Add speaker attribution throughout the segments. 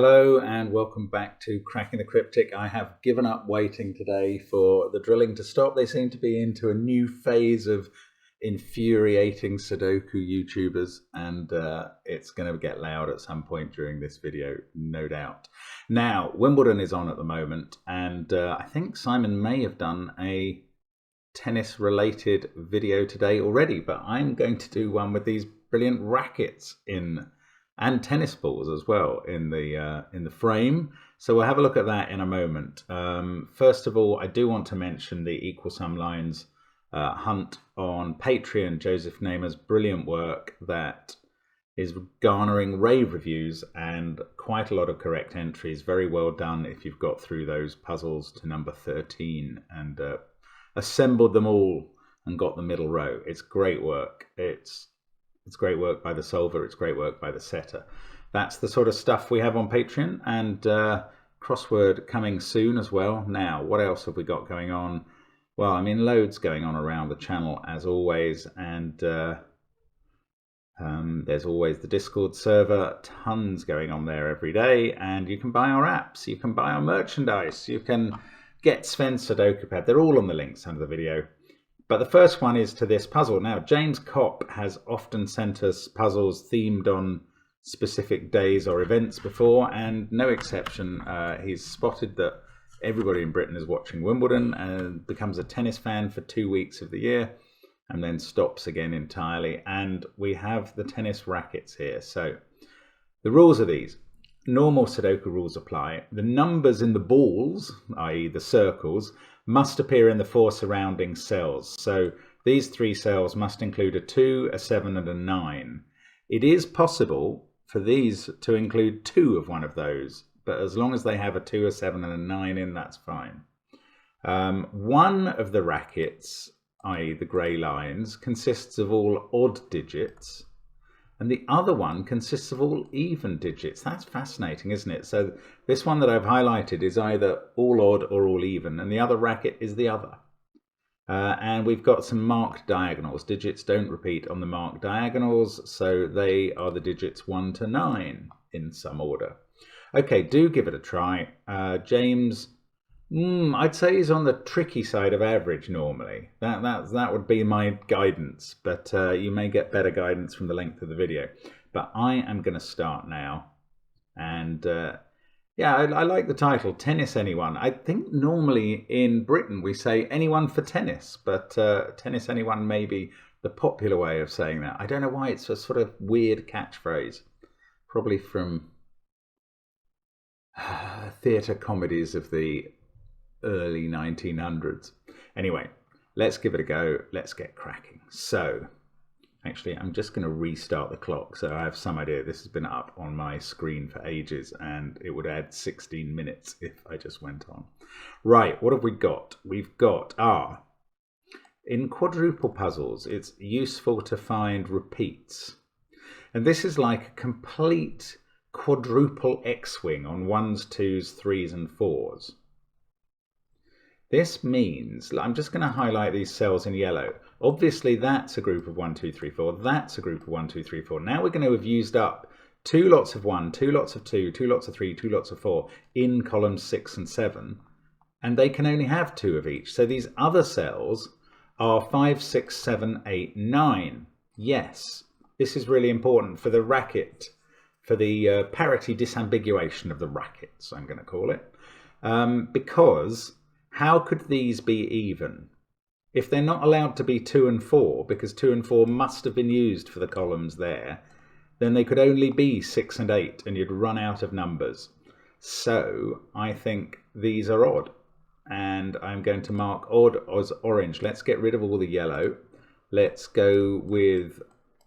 Speaker 1: Hello and welcome back to Cracking the Cryptic. I have given up waiting today for the drilling to stop. They seem to be into a new phase of infuriating Sudoku YouTubers, and it's going to get loud at some point during this video, no doubt. Now, Wimbledon is on at the moment, and I think Simon may have done a tennis-related video today already, but I'm going to do one with these brilliant rackets and tennis balls as well in the frame. So we'll have a look at that in a moment. First of all, I do want to mention the Equal Sum Lines hunt on Patreon. Joseph Neymar's brilliant work that is garnering rave reviews and quite a lot of correct entries. Very well done if you've got through those puzzles to number 13 and assembled them all and got the middle row. It's great work. It's great work by the solver. It's great work by the setter. That's the sort of stuff we have on Patreon, and crossword coming soon as well. Now, what else have we got going on? Well, I mean, loads going on around the channel as always, and there's always the Discord server. Tons going on there every day, and you can buy our apps. You can buy our merchandise. You can get Sven's SUDOKU pad. They're all on the links under the video. But the first one is to this puzzle. Now, James Kopp has often sent us puzzles themed on specific days or events before, and no exception. He's spotted that everybody in Britain is watching Wimbledon and becomes a tennis fan for 2 weeks of the year and then stops again entirely. And we have the tennis rackets here. So the rules are these. Normal Sudoku rules apply. The numbers in the balls, i.e. the circles, must appear in the 4 surrounding cells. So these 3 cells must include a 2, a 7 and a 9. It is possible for these to include 2 of one of those, but as long as they have a 2, a 7 and a 9 in, that's fine. One of the rackets, i.e. the grey lines, consists of all odd digits, and the other one consists of all even digits. That's fascinating, isn't it? So this one that I've highlighted is either all odd or all even, and the other racket is the other. And we've got some marked diagonals. Digits don't repeat on the marked diagonals, so they are the digits 1 to 9 in some order. Okay, do give it a try. James, I'd say he's on the tricky side of average normally. That would be my guidance, but you may get better guidance from the length of the video. But I am going to start now. And yeah, I like the title, Tennis Anyone. I think normally in Britain we say anyone for tennis, but Tennis Anyone may be the popular way of saying that. I don't know why. It's a sort of weird catchphrase, probably from theatre comedies of the early 1900s. Anyway, let's give it a go. Let's get cracking. So actually, I'm just going to restart the clock so I have some idea. This has been up on my screen for ages and it would add 16 minutes if I just went on. Right, what have we got? We've got in quadruple puzzles, it's useful to find repeats, and this is like a complete quadruple X-wing on 1s, 2s, 3s and 4s. This means, I'm just going to highlight these cells in yellow. Obviously, that's a group of 1, 2, 3, 4. That's a group of 1, 2, 3, 4. Now we're going to have used up 2 lots of 1, 2 lots of 2, 2 lots of 3, 2 lots of 4 in columns 6 and 7. And they can only have 2 of each. So these other cells are 5, 6, 7, 8, 9. Yes, this is really important for the racket, for the parity disambiguation of the rackets, I'm going to call it. Because how could these be even? If they're not allowed to be 2 and 4, because 2 and 4 must have been used for the columns there, then they could only be 6 and 8, and you'd run out of numbers. So I think these are odd, and I'm going to mark odd as orange. Let's get rid of all the yellow. Let's go with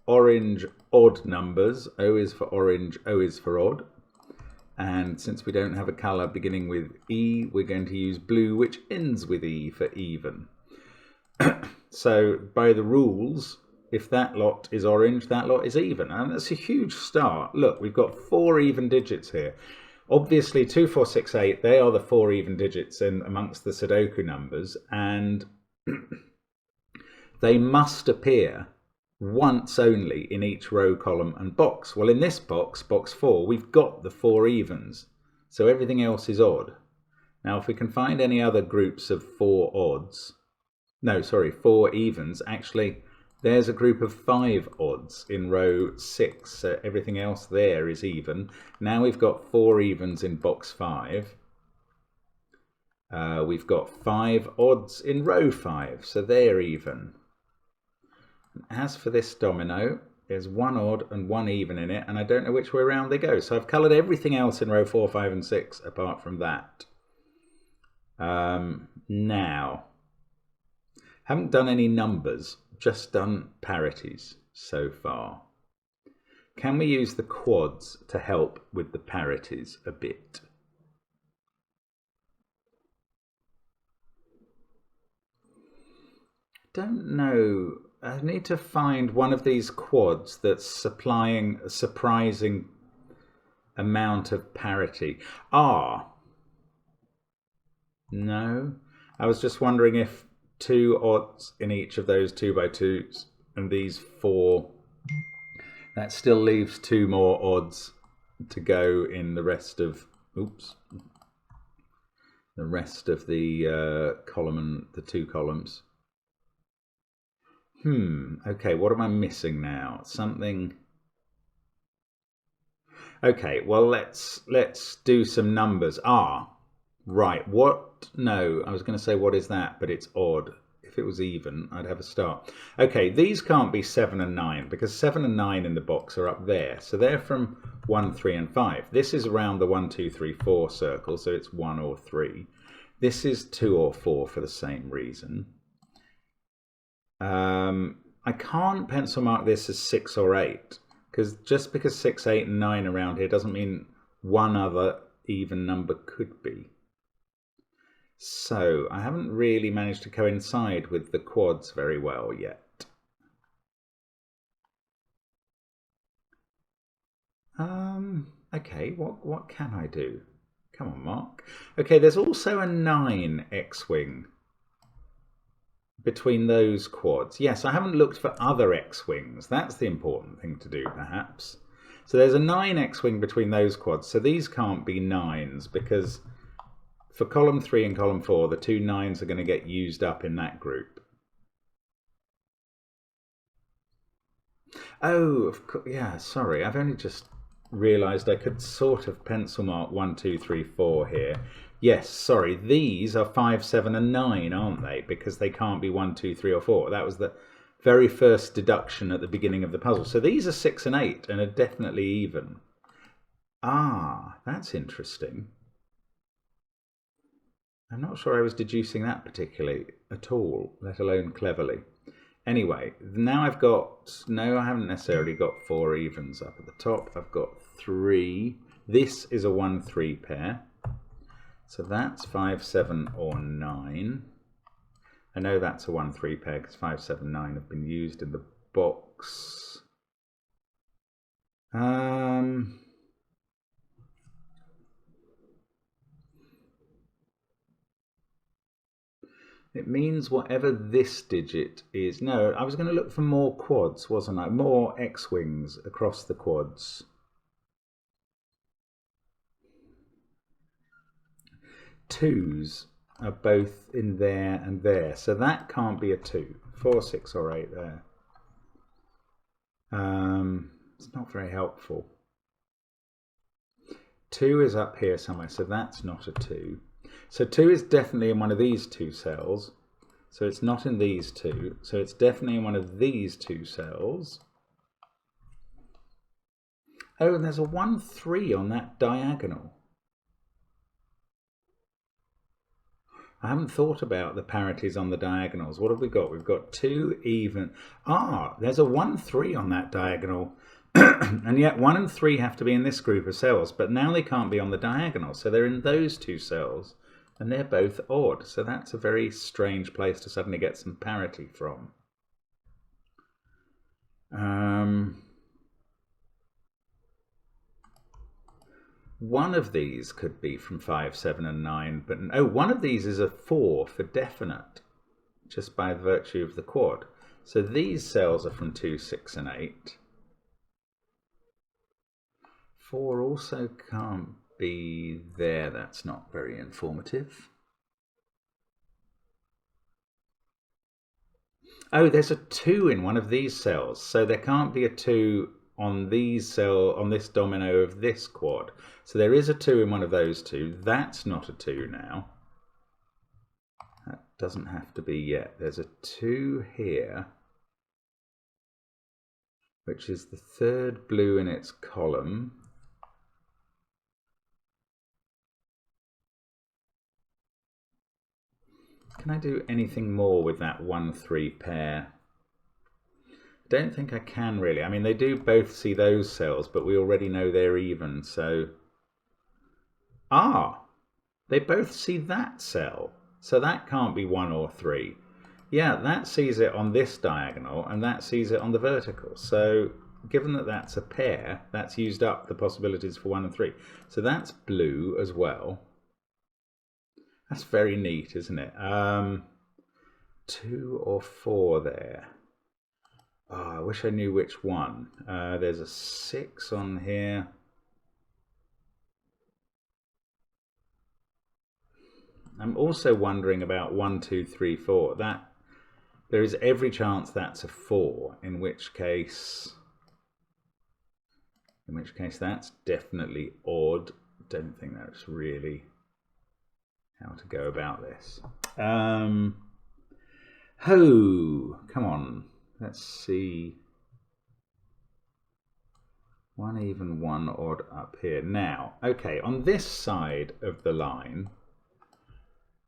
Speaker 1: orange odd numbers. O is for orange, O is for odd. And since we don't have a colour beginning with E, we're going to use blue, which ends with E for even. So by the rules, if that lot is orange, that lot is even. And that's a huge start. Look, we've got 4 even digits here. Obviously, 2, 4, 6, 8, they are the 4 even digits in amongst the Sudoku numbers. And they must appear once only in each row, column and box. Well, in this box, box 4, we've got the 4 evens, so everything else is odd. Now if we can find any other groups of 4 odds, no, sorry, 4 evens, actually there's a group of 5 odds in row 6, so everything else there is even. Now we've got 4 evens in box 5. We've got 5 odds in row 5, so they're even. And as for this domino, there's 1 odd and 1 even in it, and I don't know which way around they go. So I've coloured everything else in row 4, 5 and 6 apart from that. Now, haven't done any numbers, just done parities so far. Can we use the quads to help with the parities a bit? Don't know. I need to find one of these quads that's supplying a surprising amount of parity. No. I was just wondering if 2 odds in each of those 2x2s and these 4, that still leaves 2 more odds to go in the rest of, the rest of the column and the 2 columns. Okay, what am I missing now? Something. Okay, well let's do some numbers. Right, what? No, I was going to say what is that, but it's odd. If it was even, I'd have a start. Okay, these can't be 7 and 9 because 7 and 9 in the box are up there. So they're from 1, 3 and 5. This is around the 1, 2, 3, 4 circle, so it's 1 or 3. This is 2 or 4 for the same reason. I can't pencil mark this as 6 or 8 because just because 6, 8 and 9 around here doesn't mean one other even number could be. So I haven't really managed to coincide with the quads very well yet. Okay, what can I do? Come on, Mark. Okay, there's also a 9 X-wing between those quads. Yes, I haven't looked for other X-wings. That's the important thing to do, perhaps. So there's a 9 X-wing between those quads. So these can't be 9s because for column 3 and column 4, the 2 9s are going to get used up in that group. Oh, of course, yeah, sorry. I've only just realised I could sort of pencil mark 1, 2, 3, 4 here. Yes, sorry, these are 5, 7 and 9, aren't they? Because they can't be 1, 2, 3 or 4. That was the very first deduction at the beginning of the puzzle. So these are 6 and 8 and are definitely even. That's interesting. I'm not sure I was deducing that particularly at all, let alone cleverly. Anyway, now I've got, no, I haven't necessarily got 4 evens up at the top. I've got 3. This is a 1, 3 pair. So that's 5, 7 or 9. I know that's a 1, 3 pair because 5, 7, 9 have been used in the box. It means whatever this digit is. No, I was going to look for more quads, wasn't I? More X-wings across the quads. Twos are both in there and there, so that can't be a 2. 4, 6 or 8 there. It's not very helpful. 2 is up here somewhere, so that's not a 2. So 2 is definitely in one of these 2 cells. So it's not in these 2. So it's definitely in one of these 2 cells. Oh, and there's a 1, 3 on that diagonal. I haven't thought about the parities on the diagonals. What have we got? We've got 2 even. There's a 1, 3 on that diagonal. And yet 1 and 3 have to be in this group of cells, but now they can't be on the diagonal. So they're in those 2 cells, and they're both odd. So that's a very strange place to suddenly get some parity from. One of these could be from 5, 7 and 9, but one of these is a 4 for definite, just by virtue of the quad. So these cells are from 2, 6 and 8. 4 also can't be there. That's not very informative. Oh, there's a 2 in one of these cells, so there can't be a 2 on this domino of this quad. So there is a 2 in one of those two. That's not a 2 now. That doesn't have to be yet. There's a 2 here, which is the third blue in its column. Can I do anything more with that 1-3 pair? I don't think I can really. I mean, they do both see those cells, but we already know they're even, so... Ah! They both see that cell, so that can't be 1 or 3. Yeah, that sees it on this diagonal, and that sees it on the vertical. So, given that that's a pair, that's used up the possibilities for 1 and 3. So that's blue as well. That's very neat, isn't it? 2 or 4 there. Oh, I wish I knew which one. There's a 6 on here. I'm also wondering about 1, 2, 3, 4. There is every chance that's a 4, in which case that's definitely odd. Don't think that's really how to go about this. Come on. Let's see. 1 even, 1 odd up here. Now, okay, on this side of the line,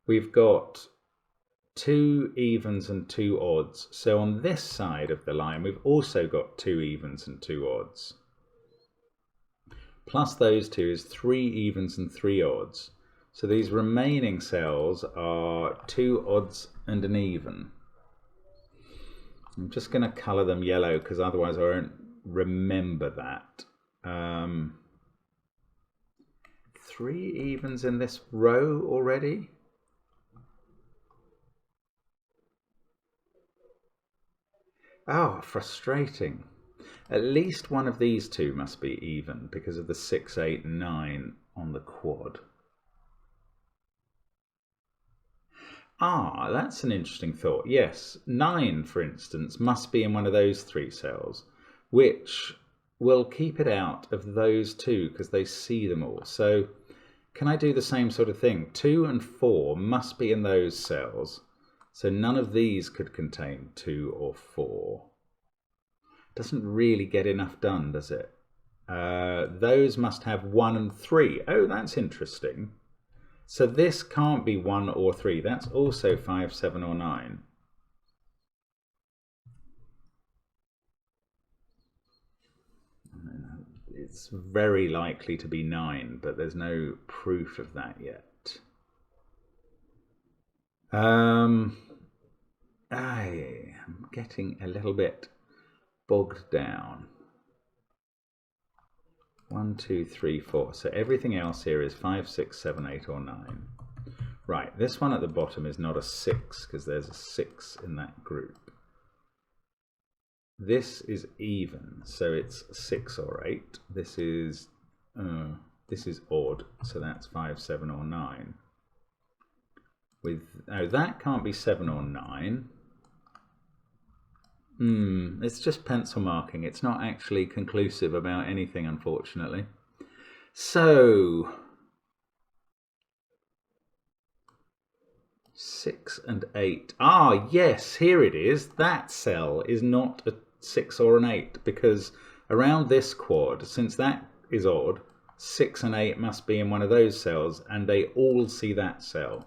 Speaker 1: we've got 2 evens and 2 odds. So on this side of the line, we've also got 2 evens and 2 odds. Plus those 2 is 3 evens and 3 odds. So these remaining cells are 2 odds and an even. I'm just going to colour them yellow because otherwise I won't remember that. 3 evens in this row already? Oh, frustrating. At least one of these two must be even because of the 6, 8, 9 on the quad. Ah, that's an interesting thought. Yes, 9, for instance, must be in one of those 3 cells, which will keep it out of those 2 because they see them all. So can I do the same sort of thing? 2 and 4 must be in those cells. So none of these could contain 2 or 4. Doesn't really get enough done, does it? Those must have 1 and 3. Oh, that's interesting. So this can't be 1 or 3. That's also 5, 7 or 9. It's very likely to be 9, but there's no proof of that yet. I'm getting a little bit bogged down. 1, 2, 3, 4. So everything else here is 5, 6, 7, 8 or 9. Right, this one at the bottom is not a 6 because there's a 6 in that group. This is even, so it's 6 or 8. This is odd, so that's 5, 7 or 9. That can't be 7 or 9. It's just pencil marking. It's not actually conclusive about anything, unfortunately. So 6 and 8. Ah, yes, here it is. That cell is not a 6 or an 8 because around this quad, since that is odd, 6 and 8 must be in one of those cells, and they all see that cell.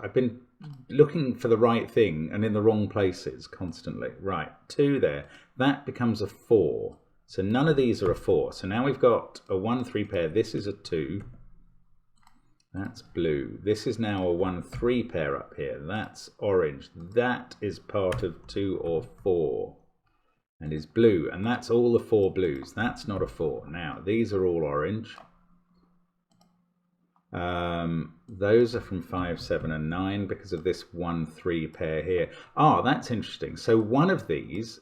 Speaker 1: I've been looking for the right thing and in the wrong places constantly. Right, 2 there. That becomes a 4. So none of these are a 4. So now we've got a 1, 3 pair. This is a 2. That's blue. This is now a 1, 3 pair up here. That's orange. That is part of 2 or 4 and is blue. And that's all the 4 blues. That's not a 4. Now, these are all orange. Those are from 5, 7 and 9 because of this 1, 3 pair here. Ah, that's interesting. So one of these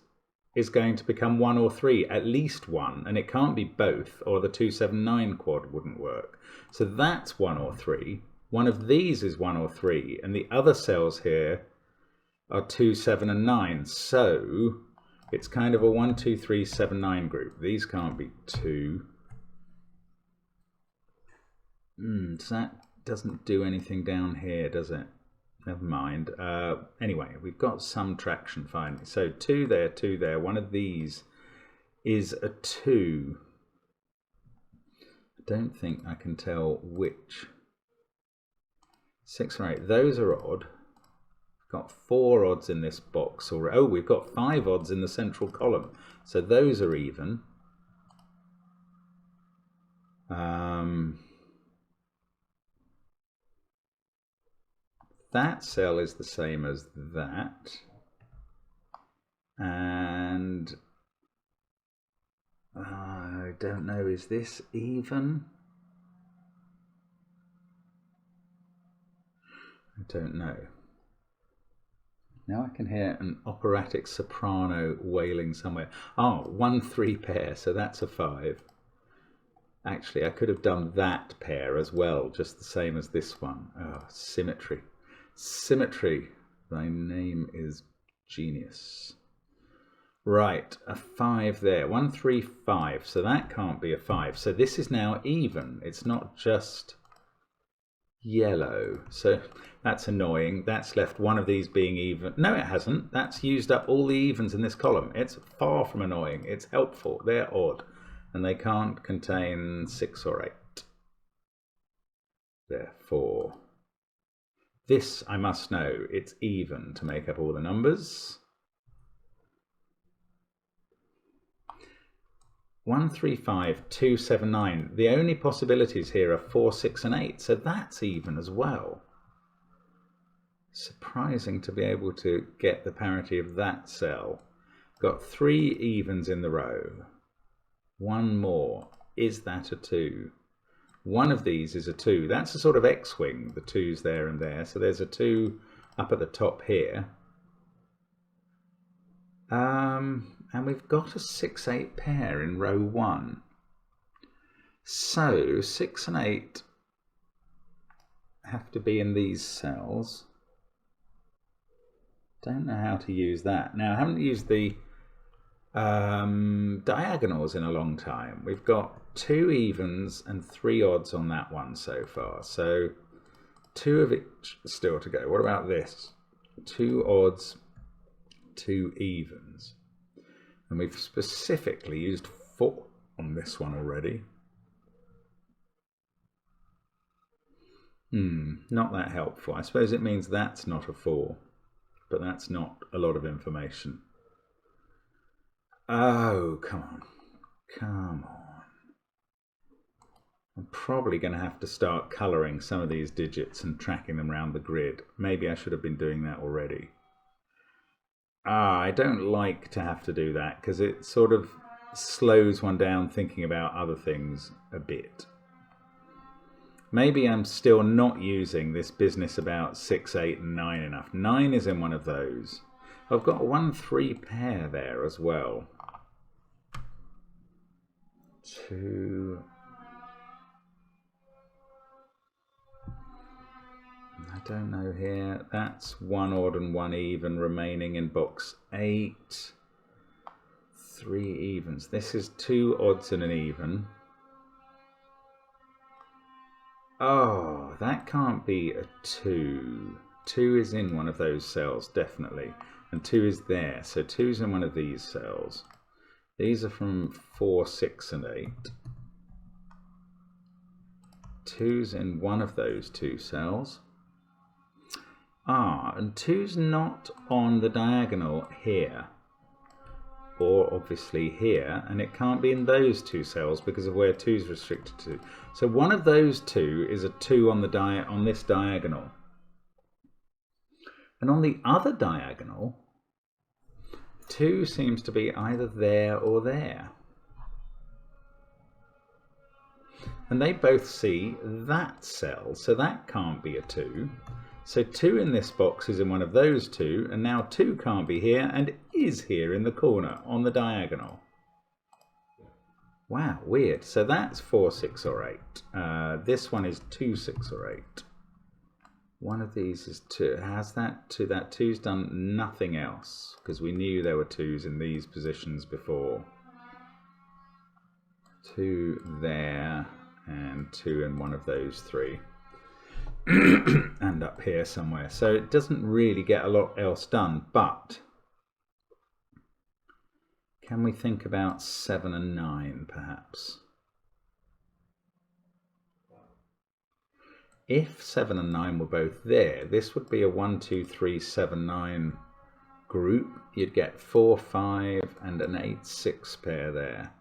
Speaker 1: is going to become 1 or 3, at least one, and it can't be both, or the 2, 7, 9 quad wouldn't work. So that's 1 or 3. One of these is 1 or 3, and the other cells here are 2, 7 and 9. So it's kind of a 1, 2, 3, 7, 9 group. These can't be 2. So that doesn't do anything down here, does it? Never mind. Anyway, we've got some traction finally. So 2 there, 2 there. One of these is a 2. I don't think I can tell which. 6 or 8. Those are odd. We've got 4 odds in this box. Oh, we've got 5 odds in the central column. So those are even. That cell is the same as that, and I don't know, is this even? I don't know. Now I can hear an operatic soprano wailing somewhere. Oh, 1, 3 pair, so that's a 5. Actually, I could have done that pair as well, just the same as this one. Oh, symmetry. Symmetry, thy name is genius. Right, a 5 there. 1, 3, 5. So that can't be a 5. So this is now even. It's not just yellow. So that's annoying. That's left one of these being even. No, it hasn't. That's used up all the evens in this column. It's far from annoying. It's helpful. They're odd. And they can't contain 6 or 8. Therefore, this I must know, it's even to make up all the numbers. 1, 3, 5, 2, 7, 9. The only possibilities here are 4, 6 and 8, so that's even as well. Surprising to be able to get the parity of that cell. Got 3 evens in the row. One more. Is that a 2? One of these is a 2. That's a sort of X-wing, the 2's there and there. So there's a 2 up at the top here. And we've got a 6, 8 pair in row 1. So 6 and 8 have to be in these cells. Don't know how to use that. Now, I haven't used the diagonals in a long time. We've got 2 evens and 3 odds on that one so far. So 2 of each still to go. What about this? 2 odds, 2 evens. And we've specifically used 4 on this one already. Not that helpful. I suppose it means that's not a 4, but that's not a lot of information. Oh, come on. Come on. I'm probably going to have to start colouring some of these digits and tracking them around the grid. Maybe I should have been doing that already. I don't like to have to do that because it sort of slows one down thinking about other things a bit. Maybe I'm still not using this business about 6, 8 and 9 enough. 9 is in one of those. I've got a 1, 3 pair there as well. 2. I don't know here. That's 1 odd and 1 even remaining in box 8. 3 evens. This is 2 odds and an even. Oh, that can't be a 2. 2 is in one of those cells, definitely. And 2 is there. So 2's in one of these cells. These are from 4, 6 and 8. 2's in one of those 2 cells. And 2's not on the diagonal here. Or obviously here, and it can't be in those 2 cells because of where 2's restricted to. So one of those 2 is a 2 on the on this diagonal. And on the other diagonal, 2 seems to be either there or there. and they both see that cell, so that can't be a 2. So 2 in this box is in one of those two, and now 2 can't be here and is here in the corner on the diagonal. Wow, weird. So that's 4, 6 or 8. This one is 2, 6 or 8. One of these is 2. Has that 2? That 2's done nothing else because we knew there were 2's in these positions before. 2 there and 2 in one of those 3. And up here somewhere. So it doesn't really get a lot else done, but can we think about 7 and 9 perhaps? If 7 and 9 were both there, this would be a 1, 2, 3, 7, 9 group. You'd get 4, 5 and an 8, 6 pair there.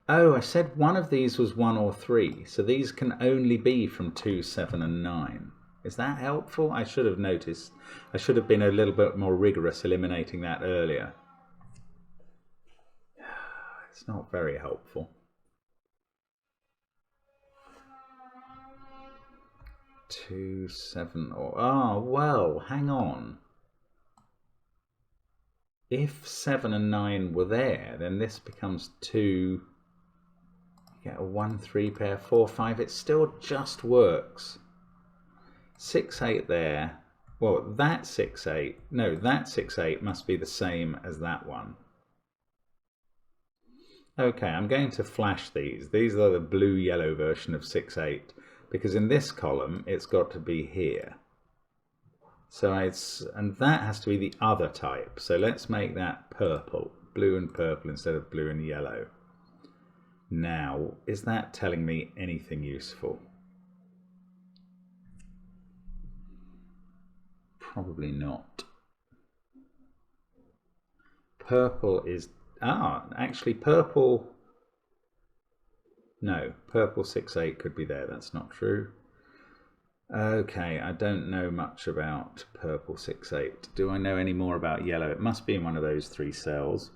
Speaker 1: Oh, I said one of these was 1 or 3, so these can only be from 2, 7 and 9. Is that helpful? I should have noticed. I should have been a little bit more rigorous eliminating that earlier. It's not very helpful. 2, 7 or... Oh, well, hang on. If 7 and 9 were there, then this becomes 2... Get a 1, 3 pair, 4, 5. It still just works. 6, 8 there. Well, that 6, 8. No, that 6, 8 must be the same as that one. Okay, I'm going to flash these. These are the blue-yellow version of 6, 8. Because in this column, it's got to be here. So and that has to be the other type. So let's make that purple. Blue and purple instead of blue and yellow. Now, is that telling me anything useful? Probably not. Purple is... actually purple... No, purple 6, 8 could be there. That's not true. Okay, I don't know much about purple 6, 8. Do I know any more about yellow? It must be in one of those 3 cells.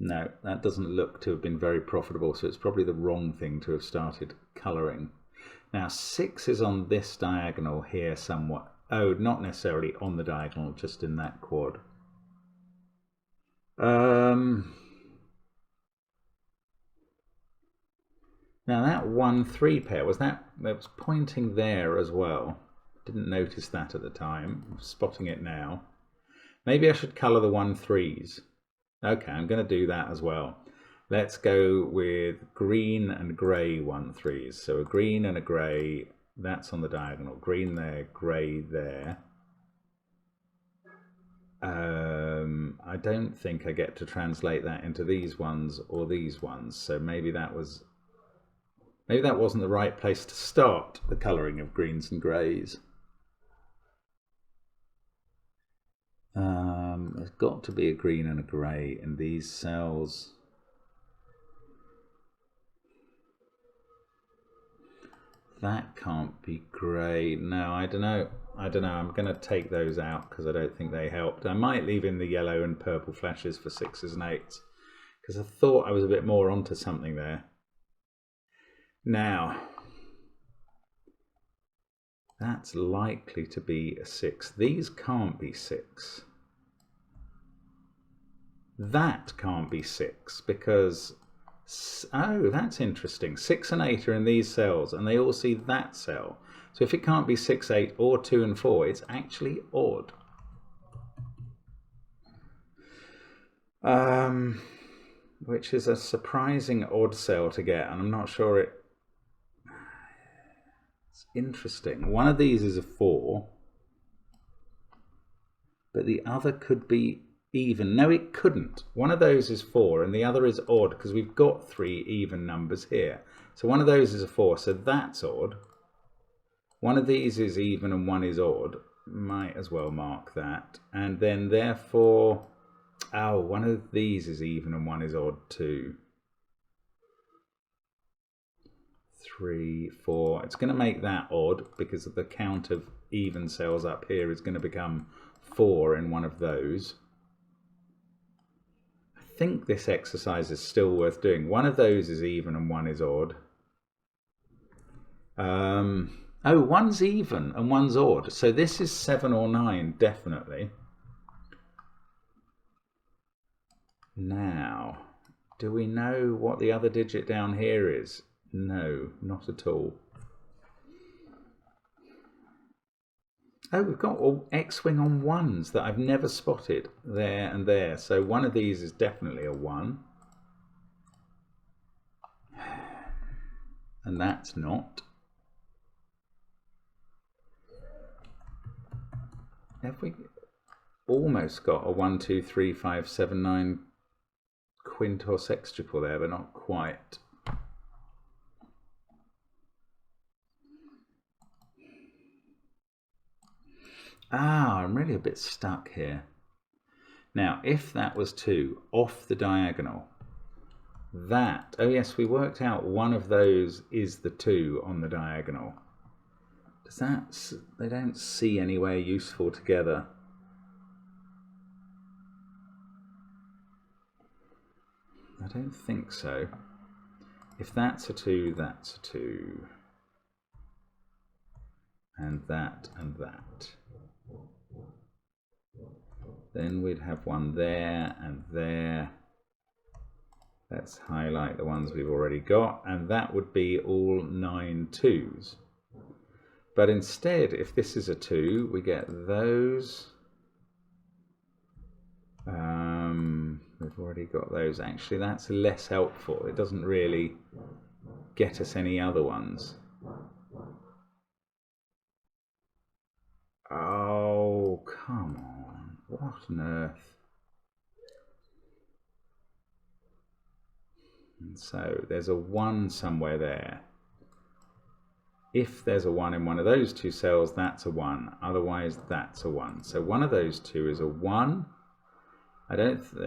Speaker 1: No, that doesn't look to have been very profitable, so it's probably the wrong thing to have started colouring. Now 6 is on this diagonal here somewhat. Oh, not necessarily on the diagonal, just in that quad. Now that 1, 3 pair, that was pointing there as well. Didn't notice that at the time. I'm spotting it now. Maybe I should colour the 1, 3s. Okay, I'm going to do that as well. Let's go with green and grey 1, 3s. So a green and a grey, that's on the diagonal. Green there, grey there. I don't think I get to translate that into these ones or these ones. So maybe that wasn't the right place to start the colouring of greens and greys. There's got to be a green and a grey in these cells. That can't be grey. No, I don't know. I'm going to take those out because I don't think they helped. I might leave in the yellow and purple flashes for 6s and 8s because I thought I was a bit more onto something there. Now, that's likely to be a 6. These can't be 6. That can't be 6 because, oh, that's interesting. 6 and 8 are in these cells and they all see that cell. So if it can't be 6, 8 or 2 and 4, it's actually odd. Which is a surprising odd cell to get, and I'm not sure it's interesting. One of these is a 4, but the other could be even. No, it couldn't. One of those is 4 and the other is odd because we've got 3 even numbers here. So one of those is a 4, so that's odd. One of these is even and one is odd. Might as well mark that. And then therefore, oh, one of these is even and one is odd too. 3, 4. It's going to make that odd because of the count of even cells up here is going to become 4 in one of those. I think this exercise is still worth doing. One of those is even and one is odd. Oh, one's even and one's odd. So this is 7 or 9, definitely. Now, do we know what the other digit down here is? No, not at all. Oh, we've got all X-wing on 1s that I've never spotted there and there. So one of these is definitely a 1. And that's not. Have we almost got a 1, 2, 3, 5, 7, 9 quint or sextuple there, but not quite. Ah, I'm really a bit stuck here. Now, if that was 2 off the diagonal, that, oh yes, we worked out one of those is the 2 on the diagonal. Does that, they don't see anywhere useful together. I don't think so. If that's a 2, that's a 2. And that and that. Then we'd have one there and there. Let's highlight the ones we've already got, and that would be all 9 2s. But instead, if this is a 2, we get those. We've already got those. Actually, that's less helpful. It doesn't really get us any other ones. Oh, come on. What on earth? And so there's a 1 somewhere there. If there's a 1 in one of those 2 cells, that's a 1. Otherwise, that's a 1. So one of those 2 is a 1. I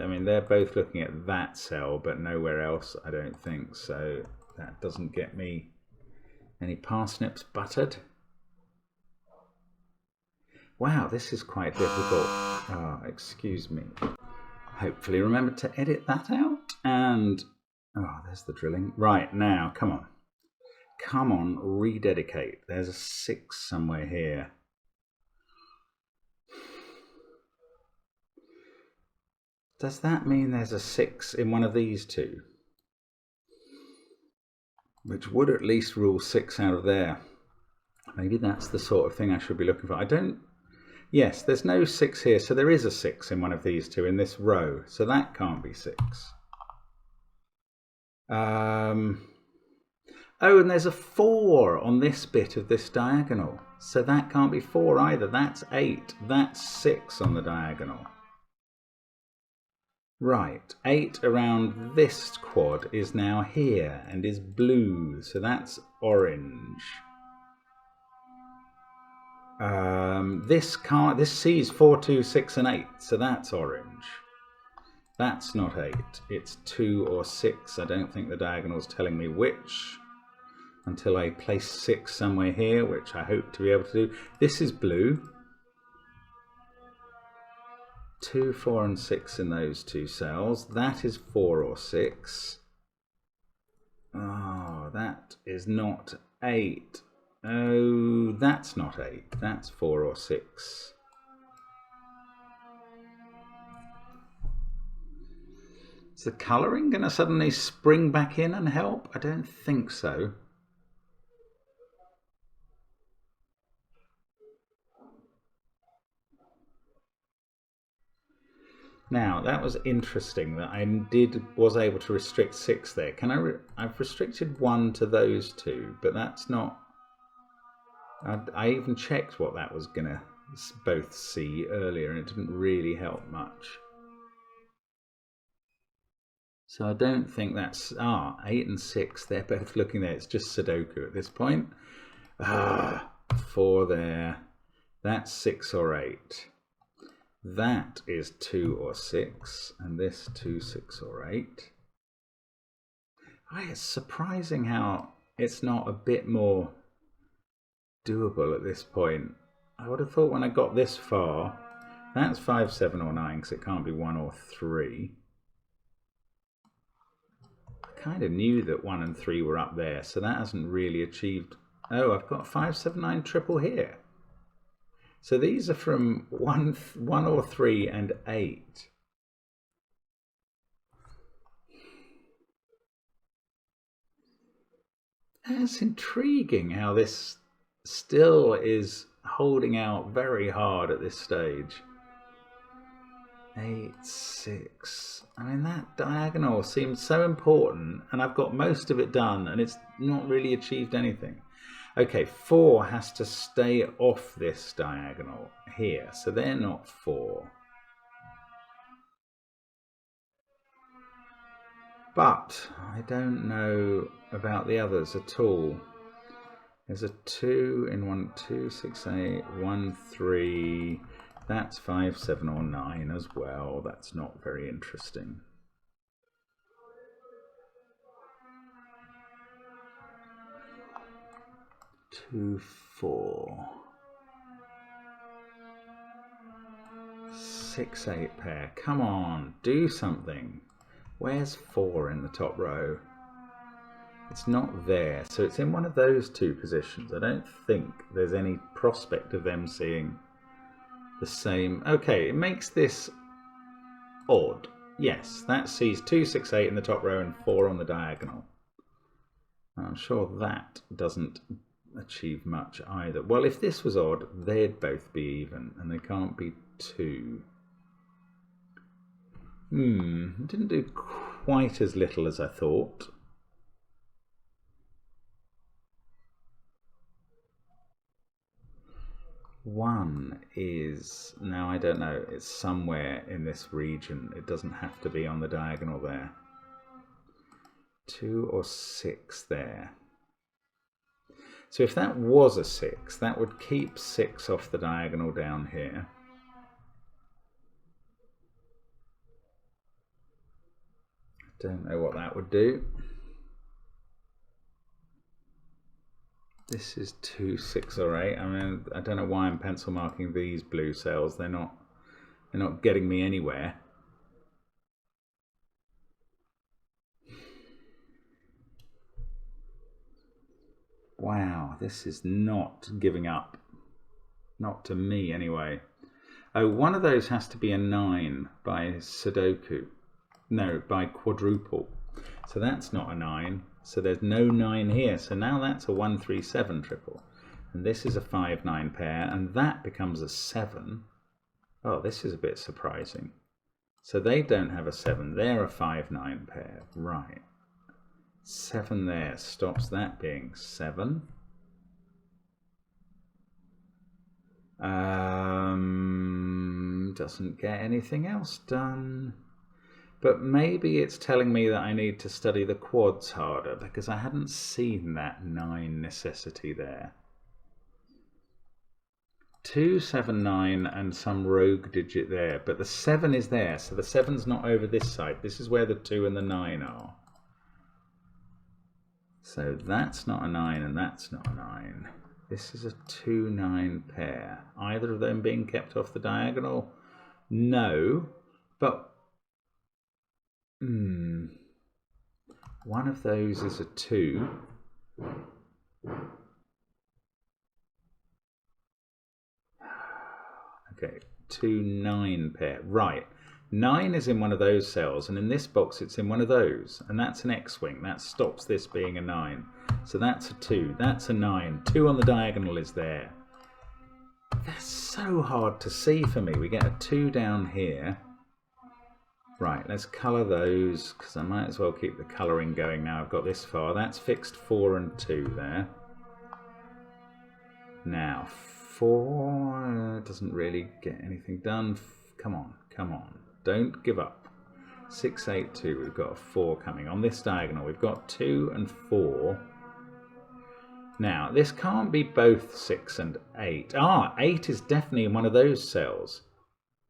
Speaker 1: mean, they're both looking at that cell, but nowhere else, I don't think. So that doesn't get me any parsnips buttered. Wow, this is quite difficult. Oh, excuse me. Hopefully remember to edit that out. And, oh, there's the drilling. Right, now, come on. Come on, rededicate. There's a 6 somewhere here. Does that mean there's a 6 in one of these 2? Which would at least rule 6 out of there. Maybe that's the sort of thing I should be looking for. I don't... Yes, there's no 6 here, so there is a 6 in one of these 2 in this row. So that can't be 6. Oh, and there's a 4 on this bit of this diagonal. So that can't be 4 either. That's 8. That's 6 on the diagonal. Right, 8 around this quad is now here and is blue. So that's orange. This sees 4, 2, 6 and 8. So that's orange. That's not 8. It's 2 or 6. I don't think the diagonal's telling me which. Until I place 6 somewhere here, which I hope to be able to do. This is blue. 2, 4 and 6 in those 2 cells. That is 4 or 6. Oh, that is not 8. Oh, that's not 8. That's 4 or 6. Is the colouring going to suddenly spring back in and help? I don't think so. Now, that was interesting that I was able to restrict 6 there. I've restricted 1 to those 2, but that's not... I even checked what that was going to both see earlier, and it didn't really help much. So I don't think that's... 8 and 6, they're both looking there. It's just Sudoku at this point. 4 there. That's 6 or 8. That is 2 or 6, and this 2, 6 or 8. It's surprising how it's not a bit more doable at this point. I would have thought when I got this far, that's 5, 7 or 9 because it can't be 1 or 3. I kind of knew that 1 and 3 were up there, so that hasn't really achieved. Oh, I've got 5, 7, 9 triple here. So these are from 1 or 3 and 8. That's intriguing how this still is holding out very hard at this stage. 8, 6. I mean, that diagonal seems so important, and I've got most of it done, and it's not really achieved anything. Okay, 4 has to stay off this diagonal here, so they're not 4. But I don't know about the others at all. There's a 2 in 1, 2, 6, 8, 1, 3. That's 5, 7 or 9 as well. That's not very interesting. Two, 4. 6, 8 pair. Come on, do something. Where's 4 in the top row? It's not there, so it's in one of those two positions. I don't think there's any prospect of them seeing the same. Okay, it makes this odd. Yes, that sees 2, 6, 8 in the top row and 4 on the diagonal. I'm sure that doesn't achieve much either. Well, if this was odd, they'd both be even, and they can't be 2. Didn't do quite as little as I thought. One is, now I don't know, it's somewhere in this region. It doesn't have to be on the diagonal there. 2 or 6 there. So if that was a 6, that would keep 6 off the diagonal down here. Don't know what that would do. This is 2, 6 or 8. I mean, I don't know why I'm pencil marking these blue cells. They're not getting me anywhere. Wow, this is not giving up. Not to me anyway. Oh, one of those has to be a 9 by Sudoku. No, by quadruple. So that's not a 9. So there's no 9 here. So now that's a 1, 3, 7 triple. And this is a 5, 9 pair. And that becomes a 7. Oh, this is a bit surprising. So they don't have a 7. They're a 5, 9 pair. Right. 7 there stops that being 7. Doesn't get anything else done. But maybe it's telling me that I need to study the quads harder, because I hadn't seen that 9 necessity there. 2, 7, 9 and some rogue digit there, but the 7 is there, so the 7's not over this side. This is where the 2 and the 9 are. So that's not a 9 and that's not a 9. This is a 2, 9 pair. Either of them being kept off the diagonal? No, but one of those is a 2. Okay, 2, 9 pair. Right. 9 is in one of those cells, and in this box it's in one of those, and that's an X-wing. That stops this being a 9. So that's a 2. That's a 9. 2 on the diagonal is there. That's so hard to see for me. We get a 2 down here. Right, let's colour those, because I might as well keep the colouring going now I've got this far. That's fixed 4 and 2 there. Now, 4 doesn't really get anything done. Come on, come on. Don't give up. 6, 8, 2. We've got a 4 coming. On this diagonal, we've got 2 and 4. Now, this can't be both 6 and 8. 8 is definitely in one of those cells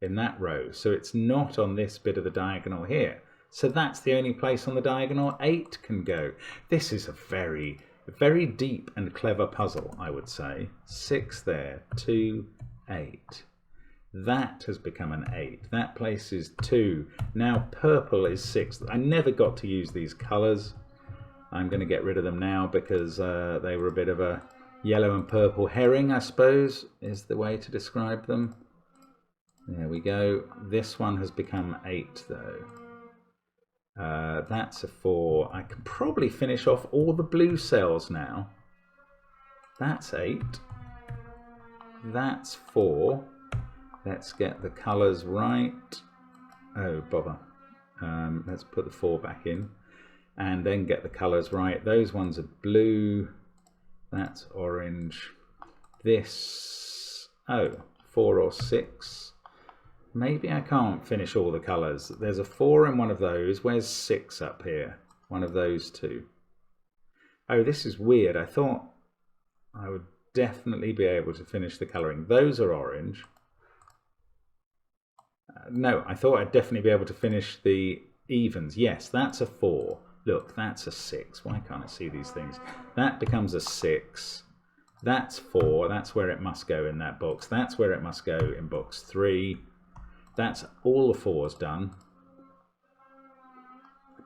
Speaker 1: in that row. So it's not on this bit of the diagonal here. So that's the only place on the diagonal 8 can go. This is a very deep and clever puzzle, I would say. 6 there, 2, 8. That has become an 8. That place is 2. Now purple is 6. I never got to use these colours. I'm going to get rid of them now because they were a bit of a yellow and purple herring, I suppose, is the way to describe them. There we go. This one has become 8 though. That's a 4. I can probably finish off all the blue cells now. That's 8. That's 4. Let's get the colours right. Oh, bother. Let's put the 4 back in. And then get the colours right. Those ones are blue. That's orange. This, 4 or 6. Maybe I can't finish all the colours. There's a 4 in one of those. Where's 6 up here? One of those two. Oh, this is weird. I thought I would definitely be able to finish the colouring. Those are orange. No, I thought I'd definitely be able to finish the evens. Yes, that's a 4. Look, that's a 6. Why can't I see these things? That becomes a 6. That's 4. That's where it must go in that box. That's where it must go in box 3. That's all the 4s done.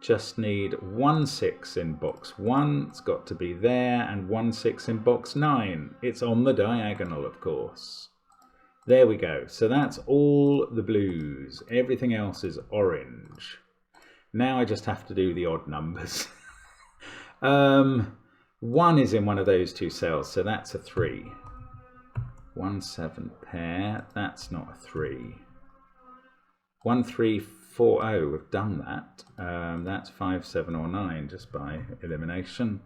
Speaker 1: Just need 1 6 in box 1. It's got to be there, and 1 6 in box 9. It's on the diagonal, of course. There we go. So that's all the blues. Everything else is orange. Now I just have to do the odd numbers. 1 is in one of those two cells, so that's a 3. 1 7 pair. That's not a 3. 1 3 4. Oh, we've done that. That's 5 7 or 9 just by elimination.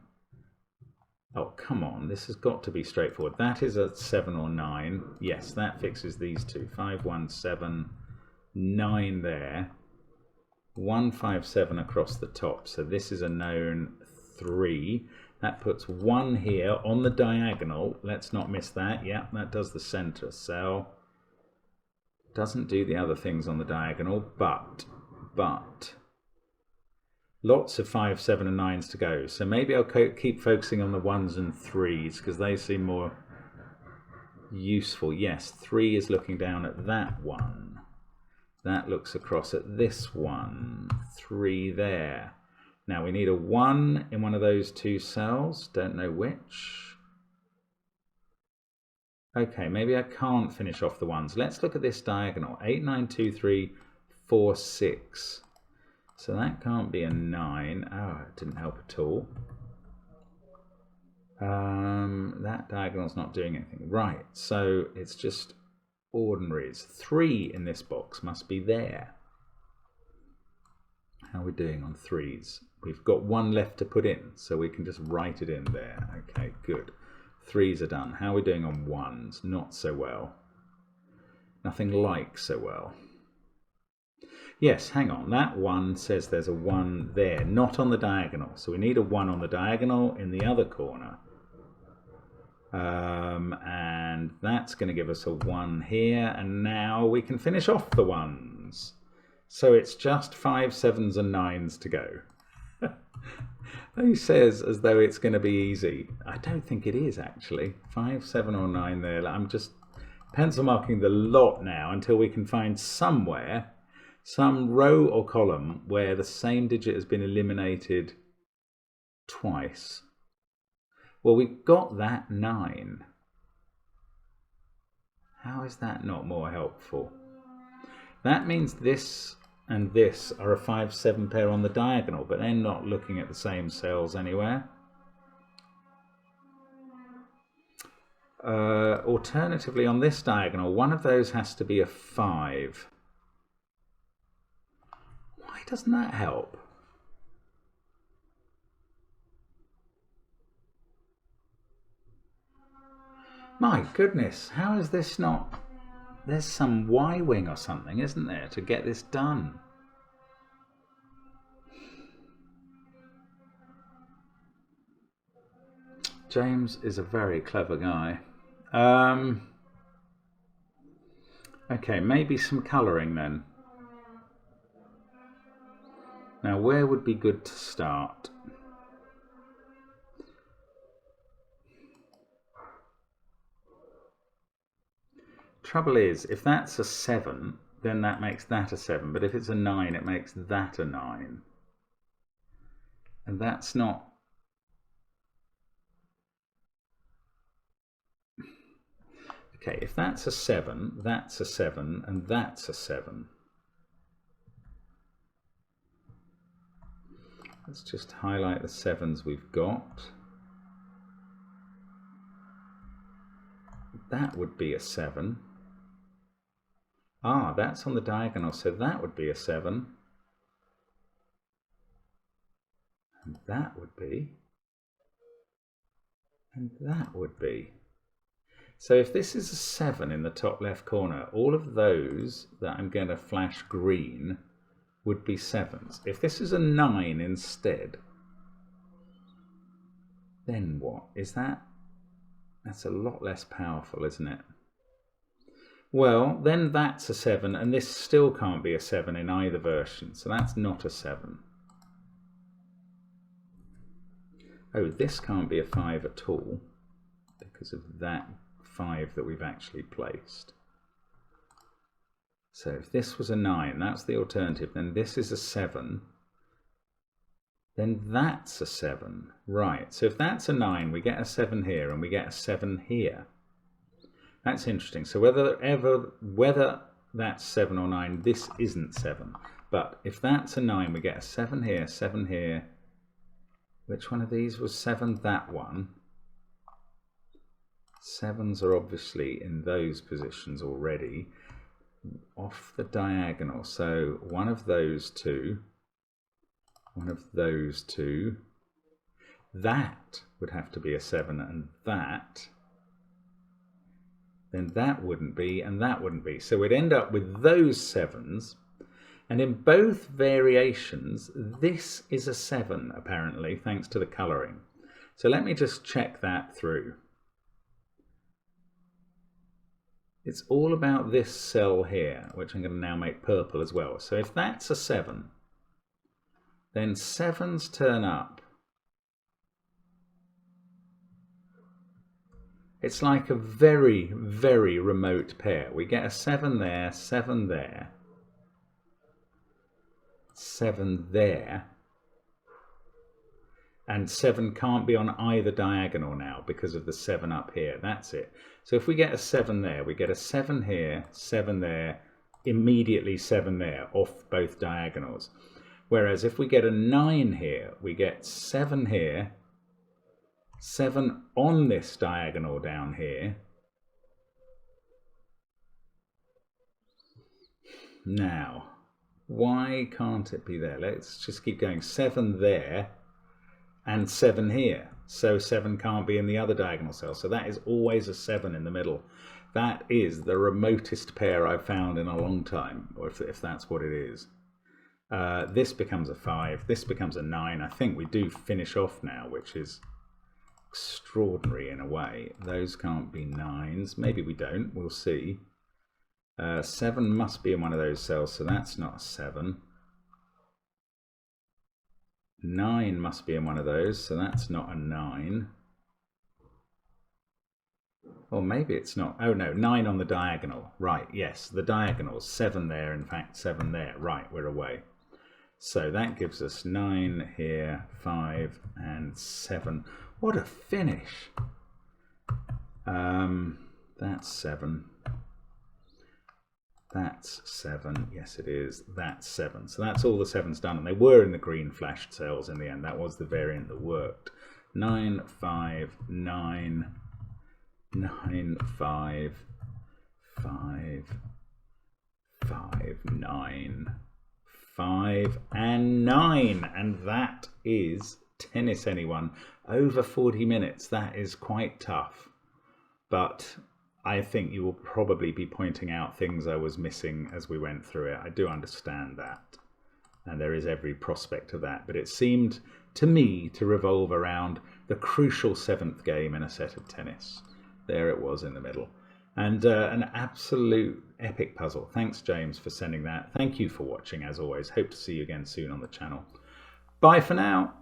Speaker 1: Oh, come on, this has got to be straightforward. That is a 7 or 9. Yes, that fixes these two. 5 1 7 9 there. 1 5 7 across the top. So this is a known 3. That puts 1 here on the diagonal. Let's not miss that. Yeah, that does the center cell. Doesn't do the other things on the diagonal, but lots of 5 7 and 9s to go. So maybe I'll keep focusing on the 1s and 3s because they seem more useful. Yes, 3 is looking down at that one. That looks across at this one. 3 there. Now we need a 1 in one of those two cells. Don't know which. Okay, maybe I can't finish off the 1s. Let's look at this diagonal. 8 9 2 3 4 6. So that can't be a 9. Oh, it didn't help at all. That diagonal's not doing anything. Right, so it's just ordinaries. 3 in this box must be there. How are we doing on 3s? We've got 1 left to put in, so we can just write it in there. Okay, good. 3s are done. How are we doing on 1s? Not so well. Nothing like so well. Yes, hang on. That 1 says there's a 1 there, not on the diagonal. So we need a 1 on the diagonal in the other corner. And that's going to give us a 1 here. And now we can finish off the 1s. So it's just 5 7s and 9s to go. He says as though it's going to be easy. I don't think it is, actually. 5 7 or 9 there. I'm just pencil marking the lot now until we can find somewhere, some row or column where the same digit has been eliminated twice. Well, we've got that 9. How is that not more helpful? That means this and this are a 5 7 pair on the diagonal, but they're not looking at the same cells anywhere. Alternatively, on this diagonal, one of those has to be a 5. Why doesn't that help? My goodness, how is this not... There's some Y-wing or something, isn't there, to get this done? James is a very clever guy. Okay, maybe some colouring then. Now, where would be good to start? Trouble is, if that's a 7, then that makes that a 7. But if it's a 9, it makes that a 9. And that's not... Okay, if that's a 7, that's a 7, and that's a 7. Let's just highlight the 7s we've got. That would be a 7. Ah, that's on the diagonal, so that would be a 7. And that would be. And that would be. So if this is a 7 in the top left corner, all of those that I'm going to flash green would be 7s. If this is a 9 instead, then what? Is that? That's a lot less powerful, isn't it? Well, then that's a 7, and this still can't be a 7 in either version, so that's not a 7. Oh, this can't be a 5 at all, because of that 5 that we've actually placed. So if this was a 9, that's the alternative, then this is a 7, then that's a 7. Right, so if that's a 9, we get a 7 here, and we get a 7 here. That's interesting. So whether that's 7 or 9, this isn't 7. But if that's a 9, we get a 7 here, 7 here. Which one of these was 7? That one. 7s are obviously in those positions already. Off the diagonal. So one of those two. One of those two. That would have to be a 7, and that. Then that wouldn't be, and that wouldn't be. So we'd end up with those 7s, and in both variations, this is a 7, apparently, thanks to the colouring. So let me just check that through. It's all about this cell here, which I'm going to now make purple as well. So if that's a 7, then 7s turn up. It's like a very, very remote pair. We get a 7 there, 7 there, 7 there, and 7 can't be on either diagonal now because of the 7 up here. That's it. So if we get a 7 there, we get a 7 here, 7 there, immediately 7 there, off both diagonals. Whereas if we get a 9 here, we get 7 here, 7 on this diagonal down here. Now, why can't it be there? Let's just keep going. 7 there and 7 here. So 7 can't be in the other diagonal cell. So that is always a 7 in the middle. That is the remotest pair I've found in a long time, or if that's what it is. This becomes a 5. This becomes a 9. I think we do finish off now, which is extraordinary in a way. Those can't be 9s. Maybe we don't. We'll see. 7 must be in one of those cells, so that's not a 7. 9 must be in one of those, so that's not a 9. Or maybe it's not. Oh no, 9 on the diagonal. Right, yes, the diagonals. 7 there, in fact, 7 there. Right, we're away. So that gives us 9 here, 5 and 7. What a finish. That's 7. That's 7. Yes, it is. That's 7. So that's all the 7s done. And they were in the green flashed cells in the end. That was the variant that worked. 9, 5, 9, 9, 5, 5, 5, 9, 5, and 9. And that is tennis, anyone. Over 40 minutes. That is quite tough. But I think you will probably be pointing out things I was missing as we went through it. I do understand that. And there is every prospect of that. But it seemed to me to revolve around the crucial 7th game in a set of tennis. There it was in the middle. And an absolute epic puzzle. Thanks, James, for sending that. Thank you for watching, as always. Hope to see you again soon on the channel. Bye for now.